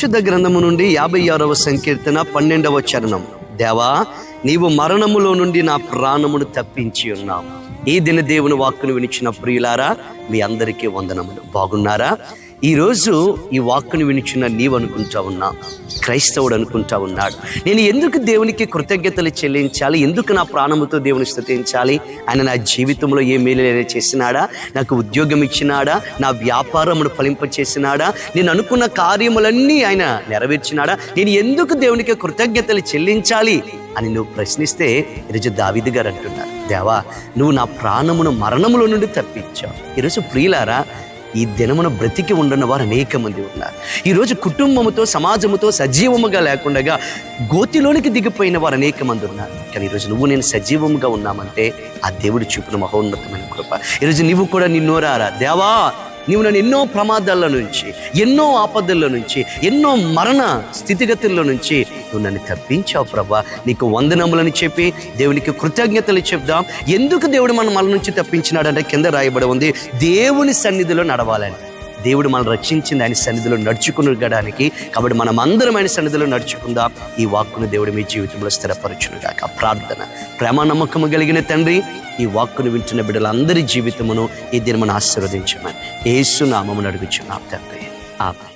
పరిశుద్ధ గ్రంథము నుండి 56వ సంకీర్తన 12వ చరణం. దేవా, నీవు మరణములో నుండి నా ప్రాణమును తప్పించి ఉన్నావు. ఈ దిన దేవుని వాక్కును వినిచిన ప్రియులారా, మీ అందరికీ వందనములు. బాగున్నారా? ఈరోజు ఈ వాక్కును వినిచిన నీవు అనుకుంటా ఉన్నా, క్రైస్తవుడు అనుకుంటా ఉన్నాడు, నేను ఎందుకు దేవునికి కృతజ్ఞతలు చెల్లించాలి, ఎందుకు నా ప్రాణముతో దేవుని స్తుతించాలి? ఆయన నా జీవితంలో ఏ మేలు చేసినాడా, నాకు ఉద్యోగం ఇచ్చినాడా, నా వ్యాపారమును ఫలింపచేసినాడా, నేను అనుకున్న కార్యములన్నీ ఆయన నెరవేర్చినాడా, నేను ఎందుకు దేవునికి కృతజ్ఞతలు చెల్లించాలి అని నువ్వు ప్రశ్నిస్తే, ఈరోజు దావీదు గారు అంటున్నారు, దేవా, నువ్వు నా ప్రాణమును మరణములో నుండి తప్పించావు. ఈరోజు ప్రియులారా, ఈ దినమున బ్రతికి ఉండన్న వారు అనేక మంది ఉన్నారు. ఈరోజు కుటుంబముతో సమాజముతో సజీవముగా లేకుండా గోతిలోనికి దిగిపోయిన వారు అనేక మంది ఉన్నారు. కానీ ఈరోజు నువ్వు నేను సజీవముగా ఉన్నామంటే ఆ దేవుడు చూపిన మహోన్నతమైన కృప. ఈరోజు నీవు కూడా నిన్నోరారా, దేవా, నీవు నన్ను ఎన్నో ప్రమాదాల నుంచి, ఎన్నో ఆపదల్లో నుంచి, ఎన్నో మరణ స్థితిగతుల్లో నుంచి నువ్వు నన్ను తప్పించావు ప్రభా, నీకు వందనములని చెప్పి దేవునికి కృతజ్ఞతలు చెప్దాం. ఎందుకు దేవుడు మన నుంచి తప్పించినాడంటే కింద రాయబడి ఉంది, దేవుని సన్నిధిలో నడవాలని. దేవుడు మనం రక్షించింది ఆయన సన్నిధిలో నడుచుకునడానికి. కాబట్టి మనం అందరం ఆయన సన్నిధిలో నడుచుకుందాం. ఈ వాక్కును దేవుడు మీ జీవితంలో స్థిరపరచునుగాక. ప్రార్థన. ప్రేమ నమ్మకము కలిగిన తండ్రి, ఈ వాక్కును వింటున్న బిడ్డలందరి జీవితమును ఈ దినమును ఆశీర్వదించమని యేసు నామమున అడుగుచున్నాం తండ్రి. ఆమేన్.